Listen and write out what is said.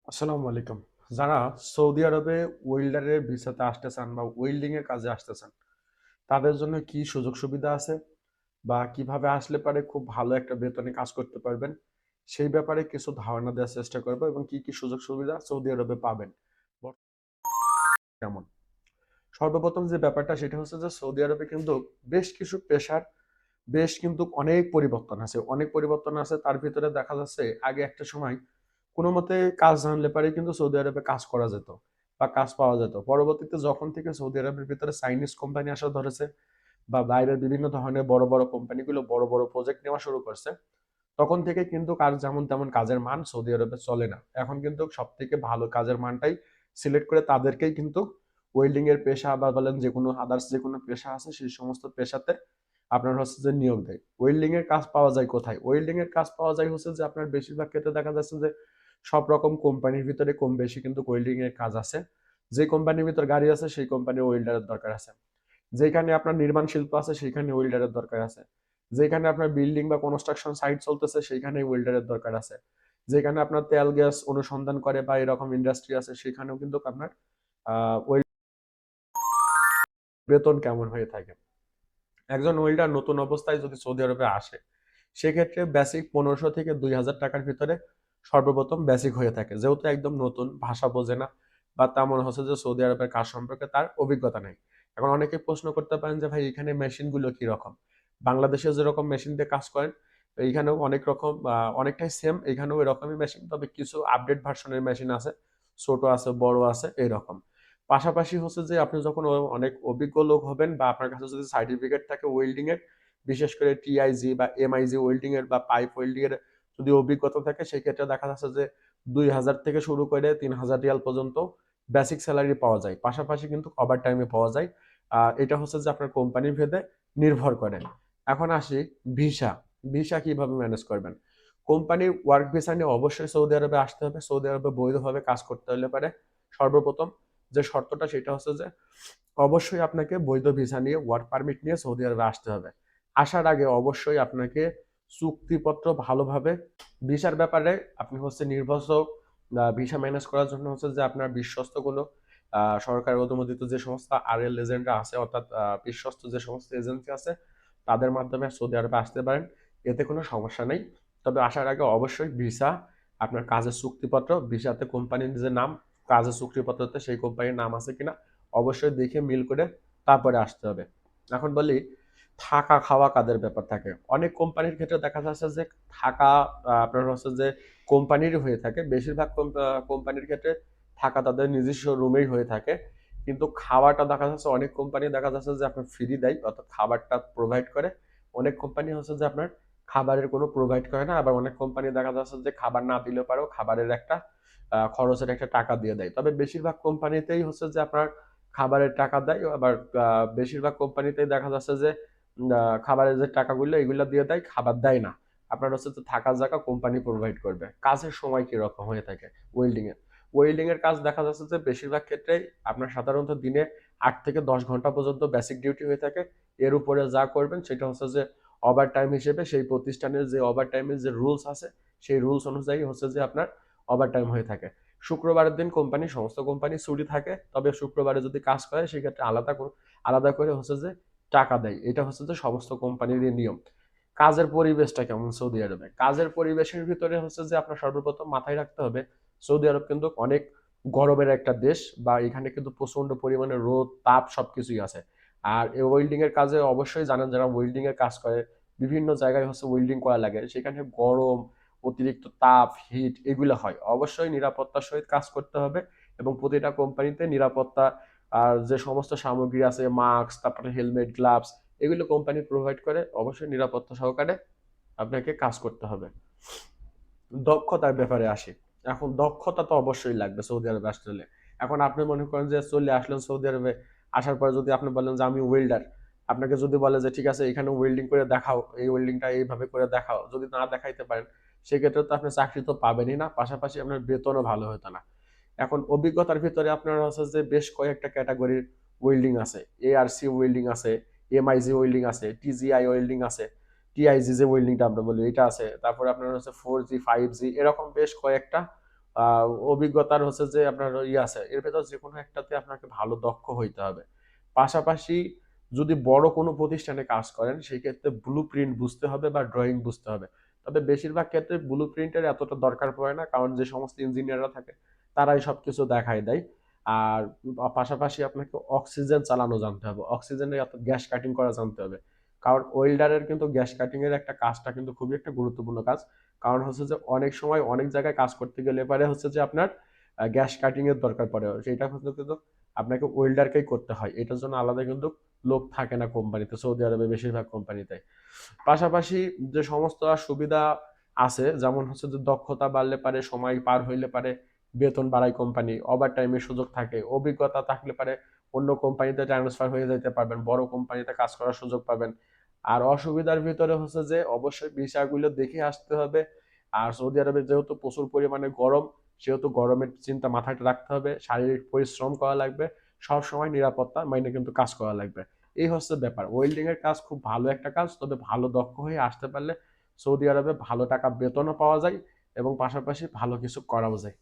আসসালামু আলাইকুম। যারা সৌদি আরবে ওয়েল্ডারের ভিসাতে আসতে চান বা ওয়েল্ডিং এর কাজে আসতে চান, তাদের জন্য কি সুযোগ সুবিধা আছে বা কিভাবে আসলে পারে খুব ভালো একটা বেতনে কাজ করতে পারবেন, সেই ব্যাপারে কিছু ধারণা দেওয়ার চেষ্টা করব এবং কি সুযোগ সুবিধা সৌদি আরবে পাবেন। কেমন? সর্বপ্রথম যে ব্যাপারটা সেটা হচ্ছে যে সৌদি আরবে কিন্তু বেশ কিছু পেশার কিন্তু অনেক পরিবর্তন আছে। অনেক পরিবর্তন আছে। তার ভিতরে দেখা যাচ্ছে আগে একটা সময় কোনমতে কাজ জানলে পারে কিন্তু সৌদি আরবে কাজ করা যেত বা কাজ পাওয়া যেত। পরবর্তীতে যখন থেকে সৌদি আরবের ভিতরে চাইনিজ কোম্পানি আসা ধরেছে বা বাইরের বিভিন্ন ধরনের বড় কোম্পানিগুলো বড় প্রজেক্ট নেওয়া শুরু করছে, তখন থেকে কিন্তু কাজ যেমন তেমন কাজের মান সৌদি আরবে চলে না। এখন কিন্তু সবথেকে ভালো কাজের মানটাই সিলেক্ট করে তাদেরকেই কিন্তু ওয়েল্ডিং এর পেশা বা বলেন যেকোনো আদার্স যেকোনো পেশা আছে সেই সমস্ত পেশাতে আপনার হচ্ছে যে নিয়োগ দেয়। ওয়েল্ডিং এর কাজ পাওয়া যায় কোথায়? ওয়েল্ডিং এর কাজ পাওয়া যায় হচ্ছে যে আপনার বেশিরভাগ ক্ষেত্রে দেখা যাচ্ছে যে সব রকম কোম্পানির ভিতরে কম বেশি কিন্তু ওয়েল্ডিং এর কাজ আছে। যে কোম্পানির ভিতর গাড়ি আছে সেই কোম্পানির ওয়েল্ডারের দরকার আছে। যেখানে আপনার নির্মাণ শিল্প আছে সেখানে ওয়েল্ডারের দরকার আছে। যেখানে আপনার বিল্ডিং বা কনস্ট্রাকশন সাইট চলতেছে সেইখানে ওয়েল্ডারের দরকার আছে। যেখানে আপনার তেল গ্যাস অনুসন্ধান করে বা এরকম ইন্ডাস্ট্রি আছে সেখানেও কিন্তু আপনার ওয়েল বেতন কেমন হয়ে থাকে। একজন ওয়েল্ডার নতুন অবস্থায় যদি সৌদি আরবে আসে, সেক্ষেত্রে বেসিক 1500 থেকে 2000 টাকার ভিতরে সর্বপ্রথম বেসিক হয়ে থাকে। যেহেতু একদম নতুন, ভাষা বোঝে না বা তেমন হচ্ছে যে সৌদি আরবের কাজ সম্পর্কে তার অভিজ্ঞতা নেই। এখন অনেকে প্রশ্ন করতে পারেন যে ভাই এখানে মেশিনগুলো কি রকম? বাংলাদেশে যেরকম মেশিন দিয়ে কাজ করেন, এইখানেও অনেক রকম অনেকটাই সেম এখানেও এরকমই মেশিন। তবে কিছু আপডেট ভার্সনের মেশিন আছে, ছোট আছে, বড় আছে এরকম। পাশাপাশি হচ্ছে যে আপনি যখন অনেক অভিজ্ঞ লোক হবেন বা আপনার কাছে যদি সার্টিফিকেট থাকে ওয়েল্ডিং এর, বিশেষ করে টিআইজি বা এমআইজি ওয়েল্ডিং এর বা পাইপ ওয়েল্ডিং এর যদি অভিজ্ঞতা থাকে সেক্ষেত্রে দেখা যাচ্ছে যে 2000 থেকে শুরু করে 3000 রিয়াল পর্যন্ত বেসিক স্যালারি পাওয়া যায়। পাশাপাশি কিন্তু ওভার টাইমে পাওয়া যায়। এটা হচ্ছে যে আপনার কোম্পানি ভেদে নির্ভর করে। এখন আসি ভিসা। ভিসা কিভাবে ম্যানেজ করবেন? কোম্পানির ওয়ার্ক ভিসা নিয়ে অবশ্যই সৌদি আরবে আসতে হবে। সৌদি আরবে বৈধভাবে কাজ করতে হলে পারে সর্বপ্রথম যে শর্তটা সেটা হচ্ছে যে অবশ্যই আপনাকে বৈধ ভিসা নিয়ে ওয়ার্ক পারমিট নিয়ে সৌদি আরবে আসতে হবে। আসার আগে অবশ্যই আপনাকে চুক্তিপত্র ভালোভাবে ভিসার ব্যাপারে আপনি হচ্ছে নির্ভরযোগ্য ভিসা ম্যানেজ করার জন্য হচ্ছে যে আপনার বিশ্বস্ত কোনো সরকারের অনুমোদিত যে সমস্ত আরএল এজেন্টরা আছে অর্থাৎ বিশ্বস্ত যে সমস্ত এজেন্সি আছে তাদের মাধ্যমে সৌদি আরবে আসতে পারেন। এতে কোনো সমস্যা নেই। তবে আসার আগে অবশ্যই ভিসা, আপনার কাজের চুক্তিপত্র, ভিসাতে কোম্পানির যে নাম, কাজের চুক্তিপত্রতে সেই কোম্পানির নাম আছে কিনা অবশ্যই দেখে মিল করে তারপরে আসতে হবে। এখন বলি থাকা খাওয়া কাদের ব্যাপার থাকে। অনেক কোম্পানির ক্ষেত্রে দেখা যাচ্ছে যে থাকা আপনার হচ্ছে যে কোম্পানিরই হয়ে থাকে। বেশিরভাগ কোম্পানির ক্ষেত্রে থাকা তাদের নিজস্ব রুমেই হয়ে থাকে। কিন্তু খাওয়াটা দেখা যাচ্ছে অনেক কোম্পানি দেখা যাচ্ছে যে আপনার ফ্রি দেয় অর্থাৎ খাবারটা প্রোভাইড করে। অনেক কোম্পানি হচ্ছে যে আপনার খাবারের কোনো প্রোভাইড করে না। আবার অনেক কোম্পানি দেখা যাচ্ছে যে খাবার না দিলেও পারেও খাবারের একটা খরচের একটা টাকা দিয়ে দেয়। তবে বেশিরভাগ কোম্পানিতেই হচ্ছে যে আপনার খাবারের টাকা দেয়। আবার বেশিরভাগ কোম্পানিতেই দেখা যাচ্ছে যে খাবারের যে টাকাগুলো এগুলো দিয়ে দেয়, খাবার দেয় না। আপনার হচ্ছে যে থাকার জায়গা কোম্পানি প্রোভাইড করবে। কাজের সময় কিরকম হয়ে থাকে ওয়েল্ডিং এর? ওয়েল্ডিং এর কাজ দেখা যাচ্ছে যে বেশিরভাগ ক্ষেত্রেই আপনার সাধারণত দিনে ৮ থেকে ১০ ঘন্টা পর্যন্ত বেসিক ডিউটি হয়ে থাকে। এর উপরে যা করবেন সেটা হচ্ছে যে ওভারটাইম হিসেবে সেই প্রতিষ্ঠানের যে ওভারটাইমের যে রুলস আছে সেই রুলস অনুযায়ী হচ্ছে যে আপনার ওভারটাইম হয়ে থাকে। শুক্রবারের দিন সমস্ত কোম্পানি ছুটি থাকে। তবে শুক্রবারে যদি কাজ করে সেক্ষেত্রে আলাদা করে হচ্ছে যে টাকা দেয়। এটা হচ্ছে যে সমস্ত কোম্পানিরই নিয়ম। কাজের পরিবেশটা কেমন সৌদি আরবে? কাজের পরিবেশের ভিতরে হচ্ছে যে আপনার সর্বপ্রথম মাথায় রাখতে হবে সৌদি আরব কিন্তু অনেক গরমের একটা দেশ বা এখানে কিন্তু প্রচন্ড পরিমাণে রোদ, তাপ সবকিছুই আছে। আর এই ওয়েল্ডিং এর কাজে অবশ্যই জানেন যারা ওয়েল্ডিং এর কাজ করে বিভিন্ন জায়গায় হচ্ছে ওয়েল্ডিং করা লাগে। সেখানে গরম, অতিরিক্ত তাপ, হিট এগুলো হয়। অবশ্যই নিরাপত্তার সহিত কাজ করতে হবে এবং প্রতিটা কোম্পানিতে নিরাপত্তা আর যে সমস্ত সামগ্রী আছে মাস্ক, তারপরে হেলমেট, গ্লাভস এগুলো কোম্পানি প্রোভাইড করে। অবশ্যই নিরাপত্তা সহকারে আপনাকে কাজ করতে হবে। দক্ষতার ব্যাপারে আসি। এখন দক্ষতা তো অবশ্যই লাগবে সৌদি আরবে আসতে হলে। এখন আপনি মনে করেন যে চলে আসলেন সৌদি আরবে, আসার পরে যদি আপনি বলেন যে আমি ওয়েল্ডার, আপনাকে যদি বলে যে ঠিক আছে এখানে ওয়েল্ডিং করে দেখাও, এই ওয়েল্ডিংটা এইভাবে করে দেখাও, যদি না দেখাইতে পারেন সেক্ষেত্রে তো আপনি চাকরি তো পাবেনই না, পাশাপাশি আপনার বেতনও ভালো হতো না। এখন অভিজ্ঞতার ভিতরে আপনার হচ্ছে যে বেশ কয়েকটা ক্যাটাগরির ওয়েল্ডিং আছে। এআরসি ওয়েল্ডিং আছে, এমআইজি ওয়েল্ডিং আছে, টিজিআই ওয়েল্ডিং আছে, টিআইজি যে ওয়েল্ডিংটা আমরা বলি এটা আছে। তারপরে আপনার হচ্ছে 4G 5G এরকম বেশ কয়েকটা অভিজ্ঞতার হচ্ছে যে আপনার আছে, এর ভেতর যে কোনো একটাতে আপনাকে ভালো দক্ষ হইতে হবে। পাশাপাশি যদি বড় কোনো প্রতিষ্ঠানে কাজ করেন সেই ক্ষেত্রে ব্লু প্রিন্ট বুঝতে হবে বা ড্রয়িং বুঝতে হবে। তবে বেশিরভাগ ক্ষেত্রে ব্লু প্রিন্টের এতটা দরকার পড়ে না, কারণ যে সমস্ত ইঞ্জিনিয়াররা থাকে তারাই সবকিছু দেখায় দেয়। আর পাশাপাশি আপনাকে অক্সিজেন চালানো জানতে হবে, অক্সিজেনের অর্থাৎ গ্যাস কাটিং করা জানতে হবে। কারণ ওয়েল্ডারের কিন্তু গ্যাস কাটিং এর একটা কাজটা কিন্তু খুবই একটা গুরুত্বপূর্ণ কাজ। কারণ হচ্ছে যে অনেক সময় অনেক জায়গায় কাজ করতে গেলে পারে হচ্ছে যে আপনার গ্যাস কাটিং এর দরকার পড়ে, সেটা কিন্তু আপনাকে ওয়েল্ডারকেই করতে হয়, এটার জন্য আলাদা কিন্তু লোক থাকে না কোম্পানিতে, সৌদি আরবে বেশিরভাগ কোম্পানিতে। পাশাপাশি যে সমস্ত সুবিধা আছে, যেমন হচ্ছে যে দক্ষতা বাড়লে পারে, সময় পার হইলে পারে বেতন বাড়ায় কোম্পানি, ওভার টাইমের সুযোগ থাকে, অভিজ্ঞতা থাকলে পারে অন্য কোম্পানিতে ট্রান্সফার হয়ে যেতে পারবেন, বড় কোম্পানিতে কাজ করার সুযোগ পাবেন। আর অসুবিধার ভিতরে হচ্ছে যে অবশ্যই বিষয়গুলো দেখে আসতে হবে। আর সৌদি আরবে যেহেতু প্রচুর পরিমাণে গরম, সেহেতু গরমের চিন্তা মাথায় রাখতে হবে, শারীরিক পরিশ্রম করা লাগবে, সব সময় নিরাপত্তা মাইনে কিন্তু কাজ করা লাগবে। এই হচ্ছে ব্যাপার। ওয়েল্ডিং এর কাজ খুব ভালো একটা কাজ, তবে ভালো দক্ষ হয়ে আসতে পারলে সৌদি আরবে ভালো টাকা বেতনও পাওয়া যায় এবং পাশাপাশি ভালো কিছু করাও যায়।